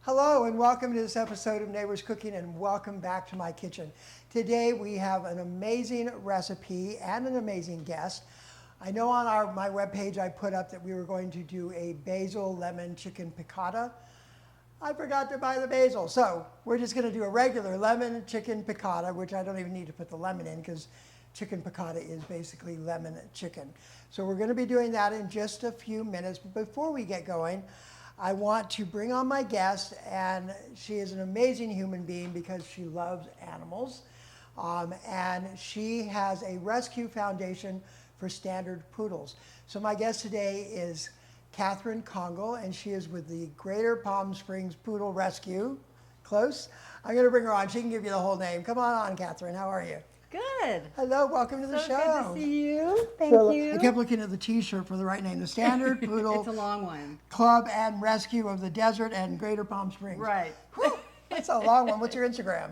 Hello and welcome to this episode of Neighbors Cooking and welcome back to my kitchen. Today we have an amazing recipe and an amazing guest. I know on my webpage I put up that we were going to do a basil lemon chicken piccata. I forgot to buy the basil, so we're just going to do a regular lemon chicken piccata, which I don't even need to put the lemon in because chicken piccata is basically lemon chicken. So we're going to be doing that in just a few minutes, but before we get going, I want to bring on my guest, and she is an amazing human being because she loves animals, and she has a rescue foundation for standard poodles. So my guest today is Catherine Congle, and she is with the Greater Palm Springs Poodle Rescue. Close? I'm going to bring her on. She can give you the whole name. Come on, Catherine. How are you? Good. Hello, welcome to the show. Good to see you. Thank you. I kept looking at the T-shirt for the right name. The Standard Poodle It's a long one. Club and Rescue of the Desert and Greater Palm Springs. Right. Whew, that's a long one. What's your Instagram?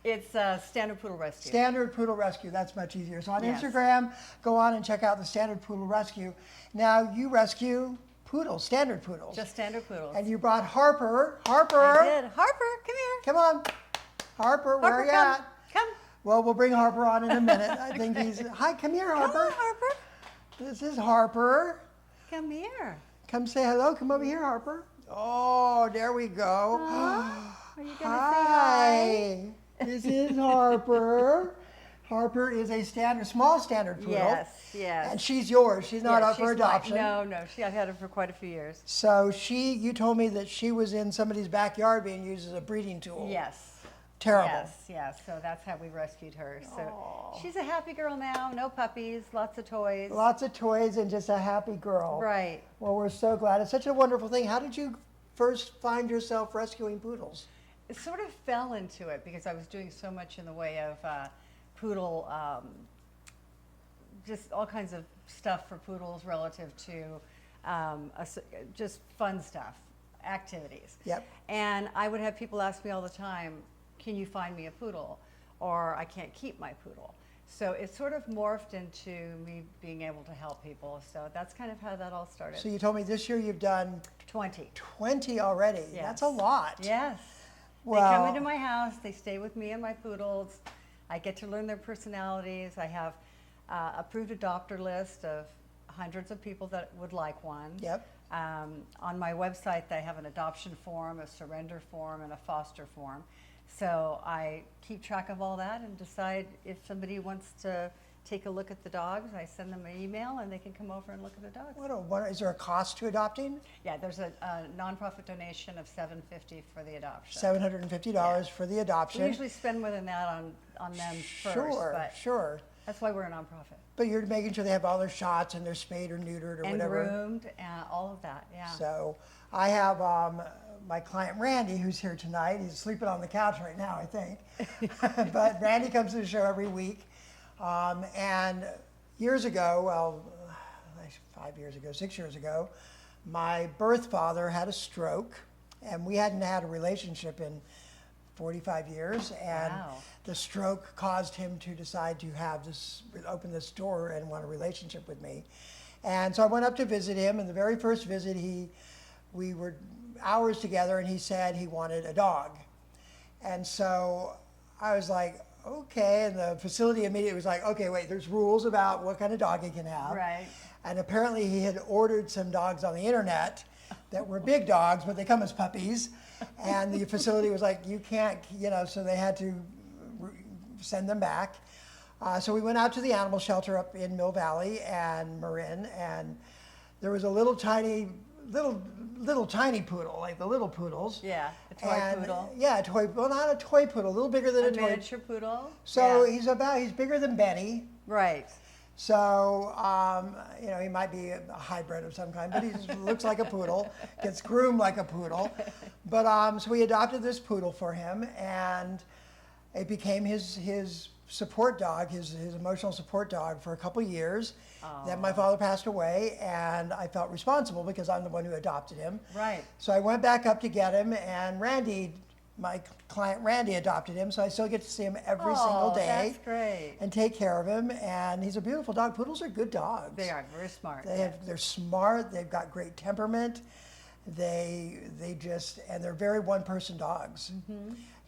It's Standard Poodle Rescue. Standard Poodle Rescue. That's much easier. So on Yes. Instagram, go on and check out the Standard Poodle Rescue. Now you rescue poodles, standard poodles. Just standard poodles. And you brought Harper. Harper. I did. Harper, come here. Come on. Harper, where are you come. at? Come. Well, we'll bring Harper on in a minute. I think he's, hi, come here, Harper. Come on, Harper. This is Harper. Come here. Come say hello. Come over here, Harper. Oh, there we go. Are you going to say Hi. This is Harper. Harper is a small standard poodle. Yes, yes. And she's yours. She's not up for adoption. No, I've had her for quite a few years. So you told me that she was in somebody's backyard being used as a breeding tool. Yes. Terrible. Yes. So that's how we rescued her. So she's a happy girl now. No puppies. Lots of toys. Lots of toys and just a happy girl. Right. Well, we're so glad. It's such a wonderful thing. How did you first find yourself rescuing poodles? It sort of fell into it because I was doing so much in the way of poodle, just all kinds of stuff for poodles relative to just fun stuff, activities. Yep. And I would have people ask me all the time, can you find me a poodle? Or I can't keep my poodle. So it sort of morphed into me being able to help people. So that's kind of how that all started. So you told me this year you've done 20. 20 already. Yes. That's a lot. Yes. Well, they come into my house, they stay with me and my poodles. I get to learn their personalities. I have approved adopter list of hundreds of people that would like one. Yep. On my website, they have an adoption form, a surrender form, and a foster form. So I keep track of all that and decide if somebody wants to take a look at the dogs. I send them an email and they can come over and look at the dogs. Is there a cost to adopting? Yeah, there's a nonprofit donation of $750 for the adoption. $750 for the adoption. We usually spend more than that on them first. Sure. That's why we're a nonprofit. But you're making sure they have all their shots and they're spayed or neutered or and whatever. And groomed, all of that, yeah. So I have my client Randy, who's here tonight. He's sleeping on the couch right now, I think. But Randy comes to the show every week. And years ago, well, 5 years ago, 6 years ago, my birth father had a stroke, and we hadn't had a relationship in 45 years, and Wow. The stroke caused him to decide to open this door and want a relationship with me. And so I went up to visit him, and the very first visit, we were hours together, and he said he wanted a dog. And so I was like, okay, and the facility immediately was like, okay, wait, there's rules about what kind of dog he can have. Right. And apparently he had ordered some dogs on the internet that were big dogs, but they come as puppies. And the facility was like, you can't, so they had to send them back. So we went out to the animal shelter up in Mill Valley and Marin, and there was a little tiny poodle, like the little poodles. Yeah, a toy poodle. Yeah, not a toy poodle, a little bigger than a toy. Miniature poodle. So yeah. he's bigger than Benny. Right. So, he might be a hybrid of some kind, but he looks like a poodle, gets groomed like a poodle. But so we adopted this poodle for him, and it became his support dog, his emotional support dog for a couple years. Then my father passed away, and I felt responsible because I'm the one who adopted him. Right. So I went back up to get him, and my client Randy adopted him, so I still get to see him every single day. That's great. And take care of him, and he's a beautiful dog. Poodles are good dogs. They are very smart. They're smart, they've got great temperament, They just, and they're very one-person dogs.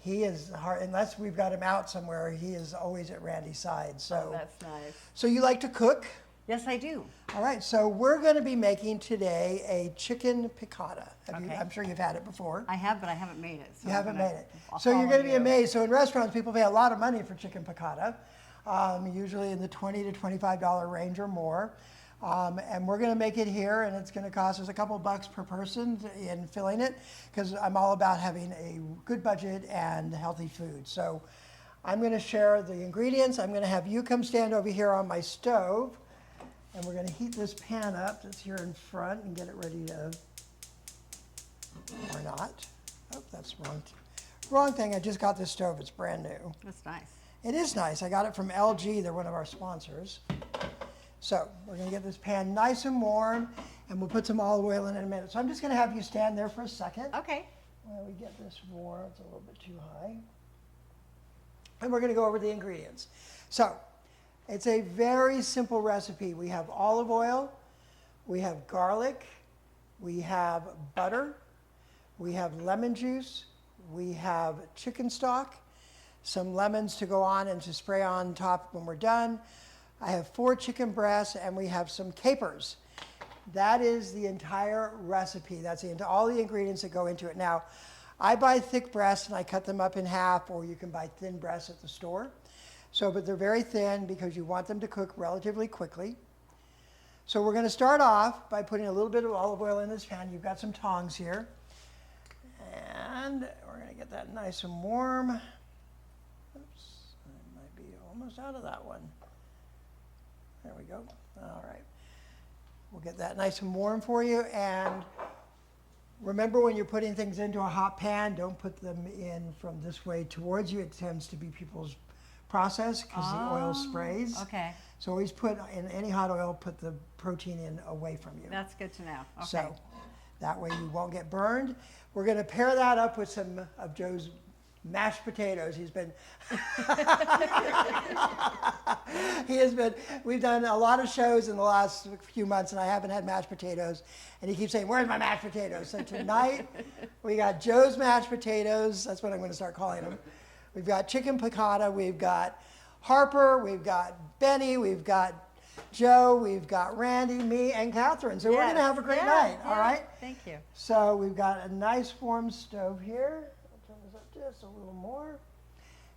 He is hard, unless we've got him out somewhere, he is always at Randy's side. So, Oh, that's nice. so you like to cook? Yes, I do. All right, so we're going to be making today a chicken piccata. Okay. I'm sure you've had it before. I have, but I haven't made it. So You haven't made it. I'll So you're follow going to be you. amazed. So in restaurants, people pay a lot of money for chicken piccata, usually in the $20 to $25 range or more. And we're going to make it here, and it's going to cost us a couple bucks per person in filling it, because I'm all about having a good budget and healthy food. So I'm going to share the ingredients. I'm going to have you come stand over here on my stove, and we're going to heat this pan up that's here in front and get it ready to, or not. Oh, that's wrong. Wrong thing. I just got this stove. It's brand new. That's nice. It is nice. I got it from LG. They're one of our sponsors. So we're going to get this pan nice and warm, and we'll put some olive oil in a minute. So I'm just going to have you stand there for a second Okay. while we get this warm. It's a little bit too high. And we're going to go over the ingredients. So it's a very simple recipe. We have olive oil, we have garlic, we have butter, we have lemon juice, we have chicken stock, some lemons to go on and to spray on top when we're done. I have 4 chicken breasts, and we have some capers. That is the entire recipe. That's all the ingredients that go into it. Now, I buy thick breasts and I cut them up in half, or you can buy thin breasts at the store. So, but they're very thin because you want them to cook relatively quickly. So we're going to start off by putting a little bit of olive oil in this pan. You've got some tongs here. And we're going to get that nice and warm. Oops, I might be almost out of that one. There we go. All right. We'll get that nice and warm for you. And remember, when you're putting things into a hot pan, don't put them in from this way towards you. It tends to be people's process because the oil sprays. Okay. So always put in any hot oil, put the protein in away from you. That's good to know. Okay. So that way you won't get burned. We're going to pair that up with some of Joe's mashed potatoes. He's been, we've done a lot of shows in the last few months, and I haven't had mashed potatoes. And he keeps saying, where's my mashed potatoes? So tonight, we got Joe's mashed potatoes. That's what I'm going to start calling them. We've got chicken piccata. We've got Harper. We've got Benny. We've got Joe. We've got Randy, me, and Catherine. So we're going to have a great night, all right? Thank you. So we've got a nice warm stove here. Just a little more,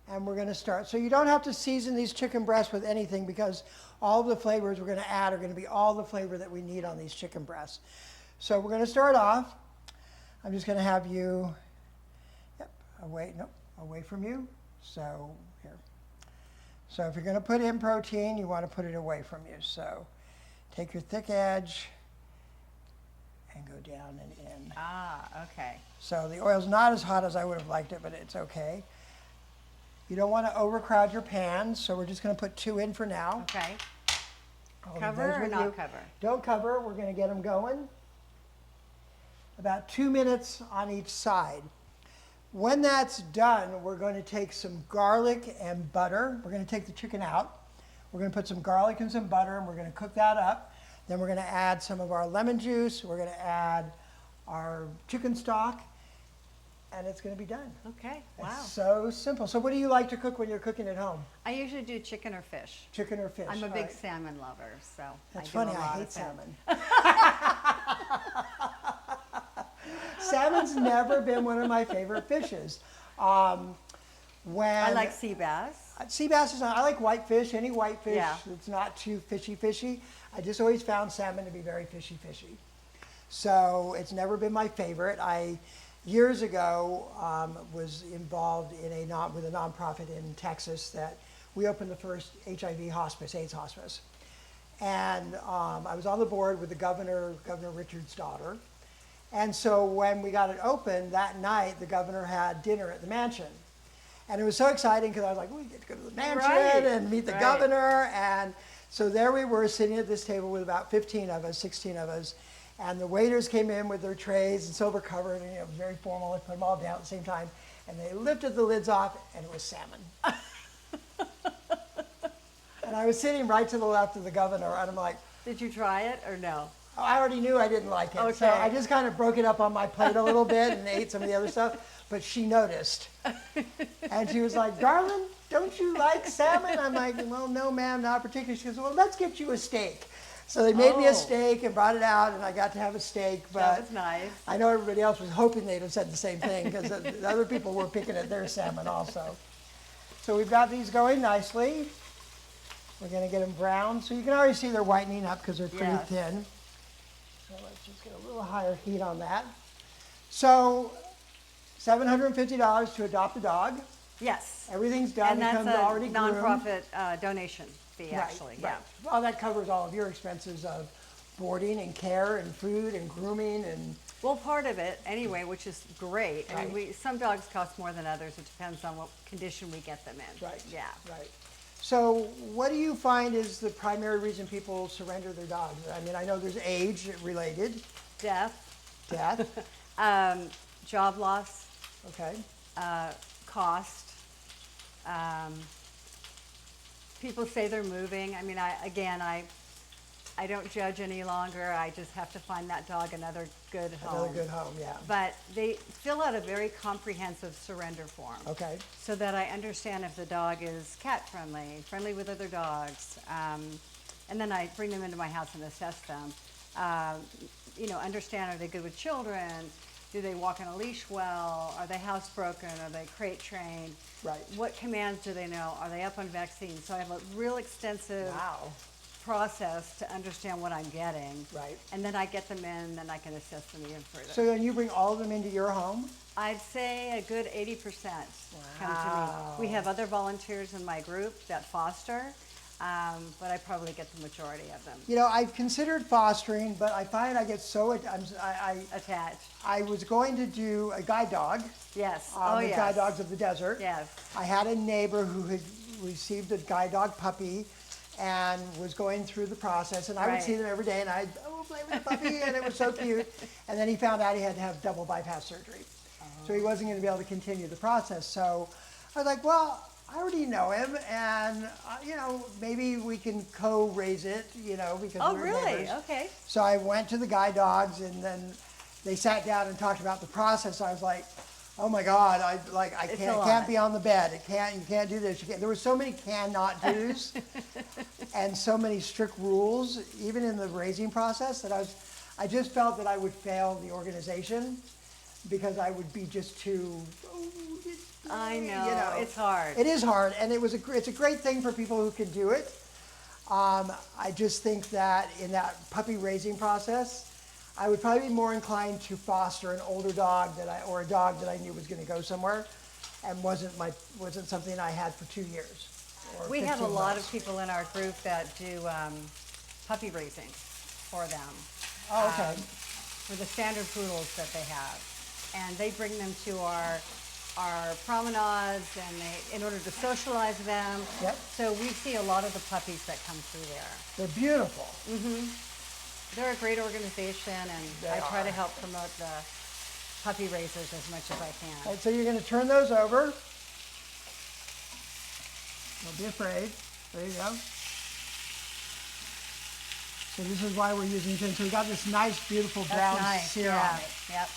and we're going to start. So you don't have to season these chicken breasts with anything, because all of the flavors we're going to add are going to be all the flavor that we need on these chicken breasts. So we're going to start off. I'm just going to have you, away from you. So here. So if you're going to put in protein, you want to put it away from you. So take your thick edge and go down and in. Ah, okay. So the oil's not as hot as I would have liked it, but it's okay. You don't want to overcrowd your pan, so we're just going to put 2 in for now. Okay. I'll leave Cover those or with not you. cover? Don't cover. We're going to get them going. About 2 minutes on each side. When that's done, we're going to take some garlic and butter. We're going to take the chicken out. We're going to put some garlic and some butter, and we're going to cook that up. Then we're going to add some of our lemon juice. We're going to add our chicken stock, and it's going to be done. Okay. Wow. It's so simple. So what do you like to cook when you're cooking at home? I usually do chicken or fish. Chicken or fish? I'm a All big right. salmon lover, so That's I funny. do a I lot hate of salmon. Salmon. Salmon's never been one of my favorite fishes. When I like sea bass. sea bass is not. I like whitefish. Any whitefish Yeah. that's not too fishy. I just always found salmon to be very fishy. So it's never been my favorite. I years ago was involved in with a nonprofit in Texas that we opened the first HIV hospice, AIDS hospice. And I was on the board with the Governor Richard's daughter. And so when we got it open that night, the governor had dinner at the mansion. And it was so exciting because I was like, we get to go to the mansion and meet the governor. And so there we were sitting at this table with about 15 of us, 16 of us. And the waiters came in with their trays and silver covered, and it was very formal. They put them all down at the same time. And they lifted the lids off, and it was salmon. And I was sitting right to the left of the governor, and I'm like, Did you try it or no? I already knew I didn't like it. So Okay. I just kind of broke it up on my plate a little bit and ate some of the other stuff. But she noticed. And she was like, darling, don't you like salmon? I'm like, well, no, ma'am, not particularly. She goes, well, let's get you a steak. So they made me a Oh. steak and brought it out, and I got to have a steak. But That was nice. I know everybody else was hoping they'd have said the same thing because the other people were picking at their salmon also. So we've got these going nicely. We're going to get them brown. So you can already see they're whitening up because they're pretty Yes. thin. So let's just get a little higher heat on that. So $750 to adopt a dog. Yes. Everything's done. And It that's comes a already groomed. nonprofit donation fee, actually. Right. Yeah. Well, that covers all of your expenses of boarding and care and food and grooming and Well, part of it anyway, which is great. I mean, Right. some dogs cost more than others. It depends on what condition we get them in. right. Yeah. Right. So what do you find is the primary reason people surrender their dogs? I mean, I know there's age related, Death, death, job loss, okay, cost. People say they're moving. I mean, I don't judge any longer. I just have to find that dog another good home. another good home, yeah. But they fill out a very comprehensive surrender form. Okay, So that I understand if the dog is cat friendly, friendly with other dogs. And then I bring them into my house and assess them. You know, understand, are they good with children? Do they walk on a leash well? Are they housebroken? Are they crate trained? right. What commands do they know? Are they up on vaccines? So I have a real extensive Wow, process to understand what I'm getting. right. And then I get them in, then I can assess them even further. So then you bring all of them into your home? I'd say a good 80% come to Wow. me. We have other volunteers in my group that foster, but I probably get the majority of them You know, I've considered fostering, but I find I get so, attached. I was going to do a guide dog, Yes. the yes. guide dogs of the desert. Yes. I had a neighbor who had received a guide dog puppy and was going through the process, and I would Right. see them every day, and I'd play with the puppy, and it was so cute. And then he found out he had to have double bypass surgery, so he wasn't going to be able to continue the process. So I was like, well, I already know him, and you know, maybe we can co-raise it, you know, because Oh, we're really? neighbors. Okay. So I went to the guide dogs, and then they sat down and talked about the process. I was like, oh my God, I It's a can't lot. be on the bed. You can't do this. There were so many cannot do's and so many strict rules, even in the raising process, that I just felt that I would fail the organization because I would be just too. I know. You know. It's hard. It is hard, and it's a great thing for people who can do it. I just think that in that puppy raising process, I would probably be more inclined to foster an older dog or a dog that I knew was going to go somewhere, and wasn't something I had for 2 years. Or We have a 15 lot months. of people in our group that do puppy raising for them. Oh, okay. For the standard poodles that they have. And they bring them to our promenades and in order to socialize them. Yep. So we see a lot of the puppies that come through there. They're beautiful. They're a great organization, and They I try are. to help promote the puppy raisers as much as I can. All right, so you're going to turn those over. Don't be afraid. There you go. So this is why we're using tin. So we got this nice, beautiful brown That's nice. sear Yeah. on it. Yep.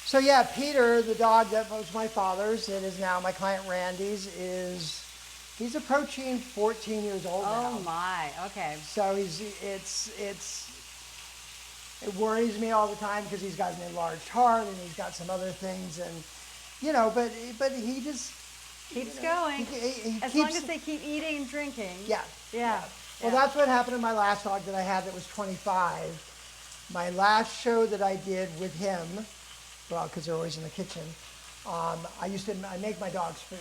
So yeah, Peter, the dog that was my father's, and is now my client Randy's, he's approaching 14 years old now. Oh my. Okay. So it worries me all the time because he's got an enlarged heart and he's got some other things, and you know, but he just Keeps going. he As keeps, long as they keep eating and drinking. yeah. Yeah. Well, Yeah. that's what happened to my last dog that I had that was 25. My last show that I did with him, well, because they're always in the kitchen, I make my dogs food.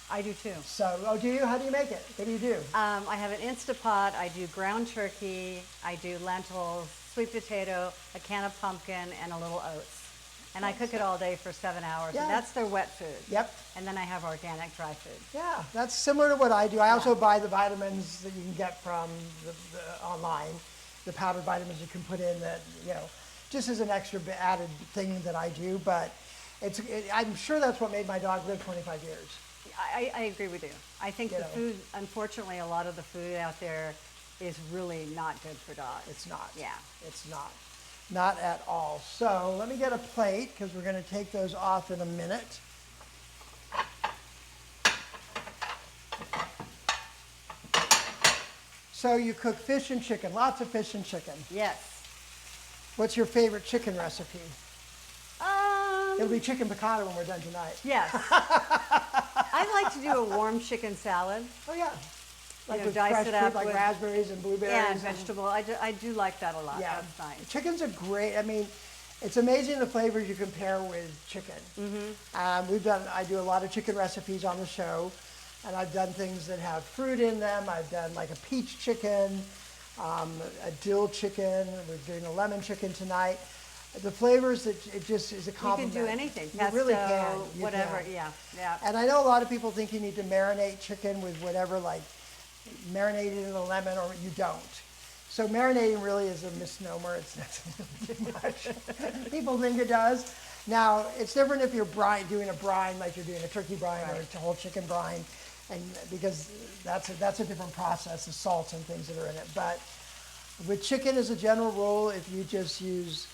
I do too. So, oh, do you? How do you make it? What do you do? I have an Instapot. I do ground turkey. I do lentils, sweet potato, a can of pumpkin, and a little oats. And I cook it all day for 7 hours. Yeah. And that's their wet food. Yep. And then I have organic dry food. Yeah, that's similar to what I do. I also buy the vitamins that you can get from the online, the powdered vitamins you can put in that, you know, just as an extra added thing that I do. But I'm sure that's what made my dog live 25 years. I agree with you. I think You the know. food, unfortunately, a lot of the food out there is really not good for dogs. It's not. Yeah. It's not. Not at all. So let me get a plate because we're going to take those off in a minute. So you cook fish and chicken, lots of fish and chicken. Yes. What's your favorite chicken recipe? It'll be chicken piccata when we're done tonight. Yes. I like to do a warm chicken salad. Oh yeah. Like with dice fresh it fruit, up like with- raspberries and blueberries. And vegetable. I do like that a lot. Yeah. That's nice. Chicken's a great, I mean, it's amazing the flavors you can pair with chicken. I do a lot of chicken recipes on the show, and I've done things that have fruit in them. I've done like a peach chicken, a dill chicken. We're doing a lemon chicken tonight. The flavors, that it just is a You can compliment. do anything. You Pesto, really can. You whatever. can. Yeah. Yeah. And I know a lot of people think you need to marinate chicken with whatever, like marinate it in a lemon, or you don't. So marinating really is a misnomer. It's not too much. People think it does. Now, it's different if you're doing a brine, like you're doing a turkey brine or a whole chicken brine, and because that's a different process, the salts and things that are in it. But with chicken, as a general rule, if you just use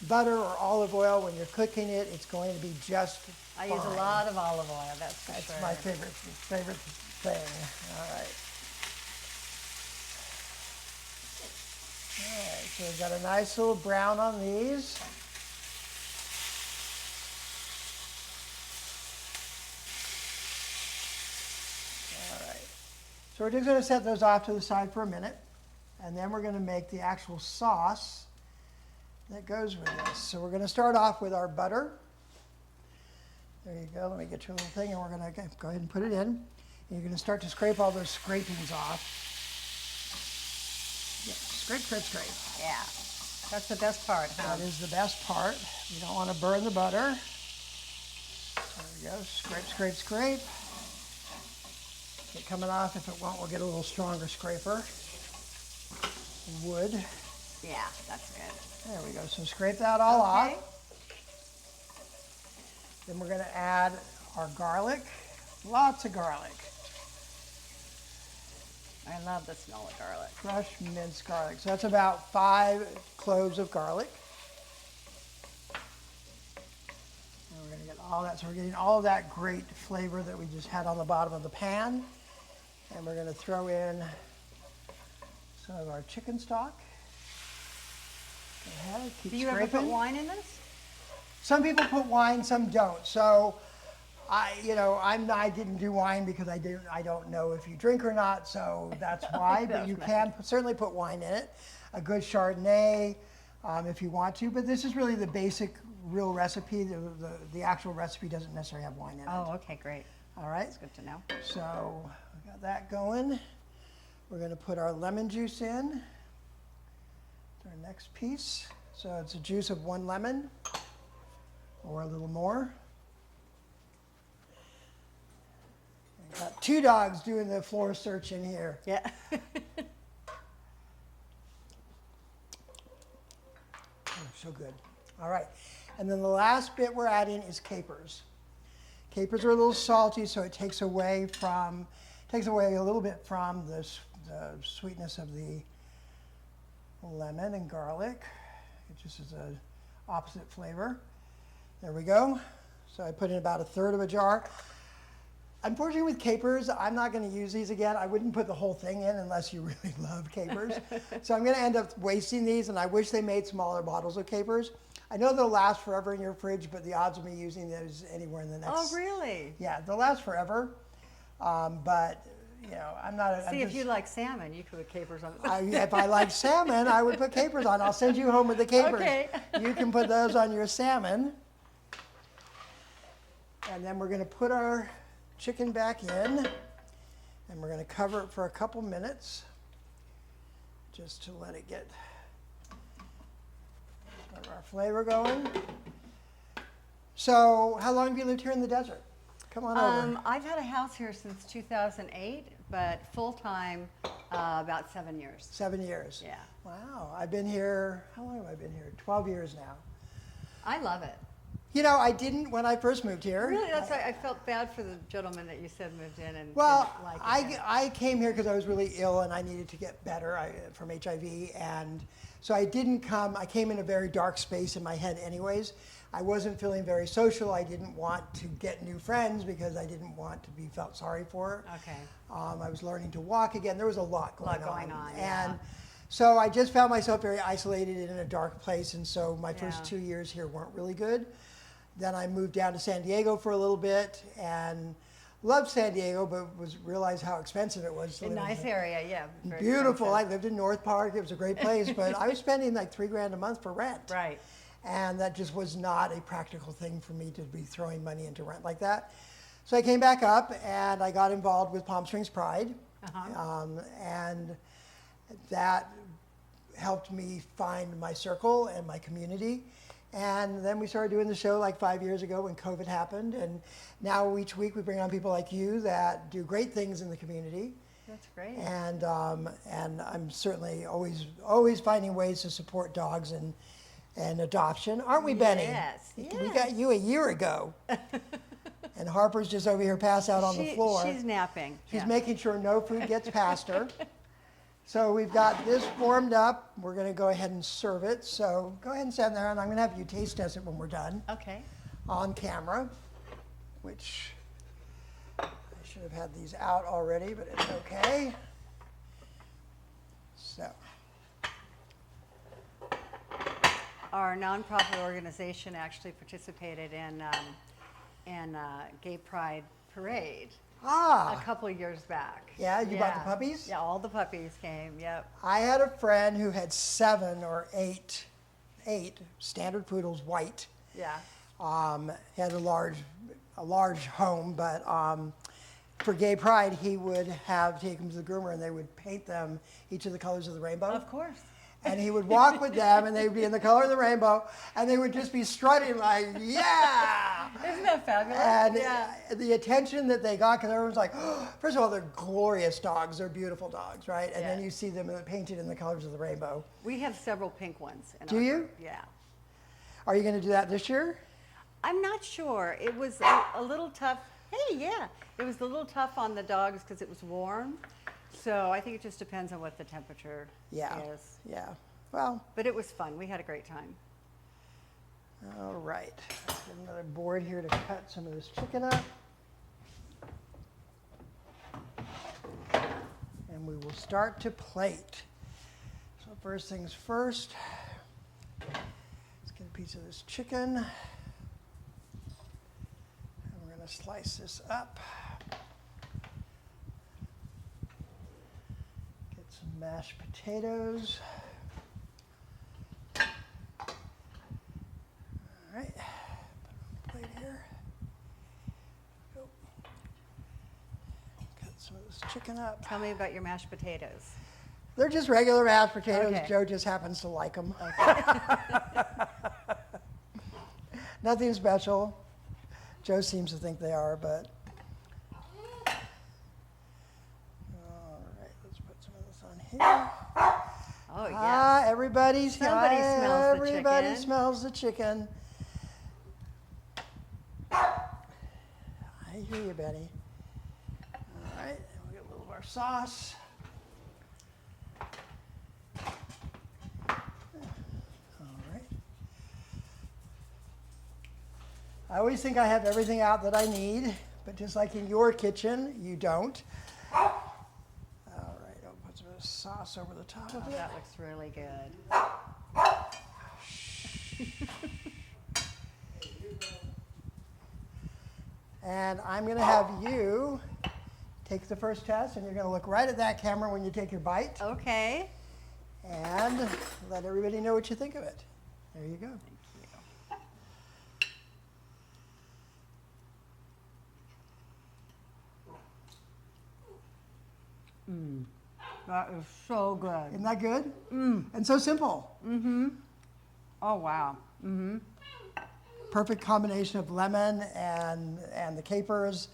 butter or olive oil when you're cooking it, it's going to be just I fine. use a lot of olive oil. That's for That's sure. my favorite thing. All right. All right, so we've got a nice little brown on these. All right. So we're just going to set those off to the side for a minute, and then we're going to make the actual sauce that goes with this. So we're going to start off with our butter. There you go. Let me get you a little thing, and we're going to go ahead and put it in. And you're going to start to scrape all those scrapings off. Yeah, scrape, scrape, scrape. Yeah. That's the best part, huh? That is the best part. You don't want to burn the butter. There we go. Scrape, scrape, scrape. Get coming off. If it won't, we'll get a little stronger scraper. Wood. Yeah, that's good. There we go. So scrape that all Okay. off. Then we're going to add our garlic. Lots of garlic. I love the smell of garlic. Fresh minced garlic. So that's about 5 cloves of garlic. And we're going to get all that. So we're getting all of that great flavor that we just had on the bottom of the pan. And we're going to throw in some of our chicken stock. Go ahead, keep Do you ever scraping. put wine in this? Some people put wine, some don't. So I didn't do wine because I don't know if you drink or not, so that's why. But you can certainly put wine in it. A good Chardonnay, if you want to. But this is really the basic, real recipe. The actual recipe doesn't necessarily have wine in it. Oh, okay, great. All right. That's good to know. So we got that going. We're going to put our lemon juice in. Our next piece. So it's a juice of 1 lemon, or a little more. Got 2 dogs doing the floor search in here. Yeah. So good. All right. And then the last bit we're adding is capers. Capers are a little salty, so it takes away a little bit from the sweetness of the lemon and garlic. It just is an opposite flavor. There we go. So I put in about 1/3 of a jar. Unfortunately, with capers, I'm not going to use these again. I wouldn't put the whole thing in unless you really love capers. So I'm going to end up wasting these, and I wish they made smaller bottles of capers. I know they'll last forever in your fridge, but the odds of me using those anywhere in the next... Oh, really? Yeah, they'll last forever. But, I'm not... See, if you like salmon, you could put capers on it. If I like salmon, I would put capers on. I'll send you home with the capers. Okay. You can put those on your salmon. And then we're going to put our chicken back in, and we're going to cover it for a couple minutes just to let it get some of our flavor going. So how long have you lived here in the desert? Come on over. I've had a house here since 2008, but full-time about 7 years. 7 years. Yeah. Wow. I've been here, how long have I been here? 12 years now. I love it. You know, I didn't when I first moved here. Really? That's why I felt bad for the gentleman that you said moved in and Well, didn't like it. I came here because I was really ill and I needed to get better from HIV, and so I didn't come. I came in a very dark space in my head, anyways. I wasn't feeling very social. I didn't want to get new friends because I didn't want to be felt sorry for. Okay. I was learning to walk again. There was a lot going on. Yeah. And so I just found myself very isolated and in a dark place, and so my first 2 years here weren't really good. Then I moved down to San Diego for a little bit and loved San Diego, but realized how expensive it was to A live. nice area, yeah. Very Beautiful. expensive. I lived in North Park. It was a great place, but I was spending like $3,000 a month for rent. Right. And that just was not a practical thing for me to be throwing money into rent like that. So I came back up and I got involved with Palm Springs Pride. And that helped me find my circle and my community. And then we started doing the show like 5 years ago when COVID happened. And now each week we bring on people like you that do great things in the community. That's great. And I'm certainly always finding ways to support dogs and adoption. Aren't we, Benny? Yes. We got you a year ago. And Harper's just over here passed out on the floor. She's napping. She's making sure no food gets past her. So we've got this warmed up. We're going to go ahead and serve it. So go ahead and stand there, and I'm going to have you taste test it when we're done Okay. on camera, which I should have had these out already, but it's okay. So. Our nonprofit organization actually participated in Gay Pride Parade a couple of years back. Yeah, you brought the puppies? Yeah, all the puppies came, yep. I had a friend who had 7 or 8 standard poodles, white. Yeah. He had a large home, but for Gay Pride, he would take them to the groomer and they would paint them each of the colors of the rainbow. Of course. And he would walk with them and they would be in the color of the rainbow and they would just be strutting like, yeah! Isn't that fabulous? And the attention that they got, because everyone's like, oh, first of all, they're glorious dogs. They're beautiful dogs, right? And then you see them painted in the colors of the rainbow. We have several pink ones. Do you? Group. Yeah. Are you going to do that this year? I'm not sure. It was a little tough. Hey, yeah. It was a little tough on the dogs because it was warm. So I think it just depends on what the temperature is. Yeah. Well. But it was fun. We had a great time. All right. Let's get another board here to cut some of this chicken up. And we will start to plate. So first things first, let's get a piece of this chicken. And we're going to slice this up. Get some mashed potatoes. All right, put it on the plate here. Go. Cut some of this chicken up. Tell me about your mashed potatoes. They're just regular mashed potatoes. Okay. Joe just happens to like them. Okay. Nothing special. Joe seems to think they are, but. All right, let's put some of this on here. Oh, yeah. Everybody Somebody smells the everybody chicken. smells the chicken. I hear you, Betty. All right, and we'll get a little of our sauce. All right. I always think I have everything out that I need, but just like in your kitchen, you don't. All right, I'll put some of this sauce over the top of Oh, it. that looks really good. And I'm going to have you take the first test, and you're going to look right at that camera when you take your bite, Okay. and let everybody know what you think of it. There you go. That is so good. Isn't that good? And so simple. Oh, wow. Perfect combination of lemon and the capers.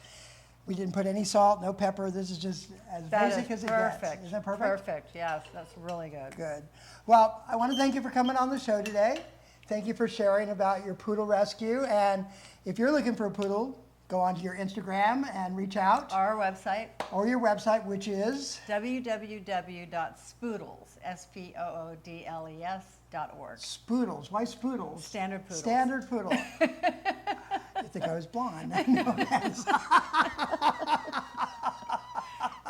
We didn't put any salt, no pepper. This is just as basic as it gets. Isn't that perfect? Perfect, yes. That's really good. Good. Well, I want to thank you for coming on the show today. Thank you for sharing about your poodle rescue. And if you're looking for a poodle, go onto your Instagram and reach out. Our website, Or your website, which is www.spoodles, spoodles.org. Spoodles. Why Spoodles? Standard poodles. Standard poodle. I think I was blonde. No, that's-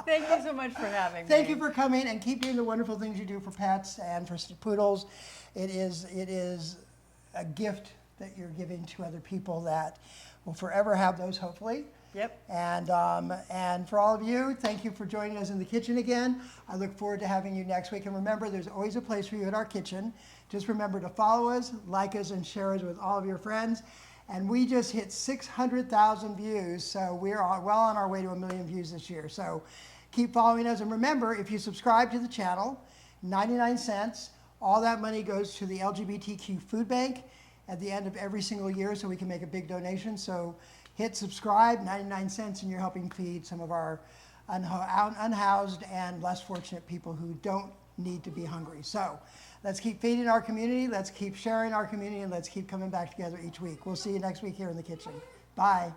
Thank you so much for having me. Thank you for coming and keep doing the wonderful things you do for pets and for poodles. It is a gift that you're giving to other people that will forever have those, hopefully. Yep. And for all of you, thank you for joining us in the kitchen again. I look forward to having you next week. And remember, there's always a place for you at our kitchen. Just remember to follow us, like us, and share us with all of your friends. And we just hit 600,000 views, so we're well on our way to 1 million views this year. So keep following us. And remember, if you subscribe to the channel, 99 cents, all that money goes to the LGBTQ Food Bank at the end of every single year, so we can make a big donation. So hit subscribe, 99 cents, and you're helping feed some of our unhoused and less fortunate people who don't need to be hungry. So let's keep feeding our community, let's keep sharing our community, and let's keep coming back together each week. We'll see you next week here in the kitchen. Bye.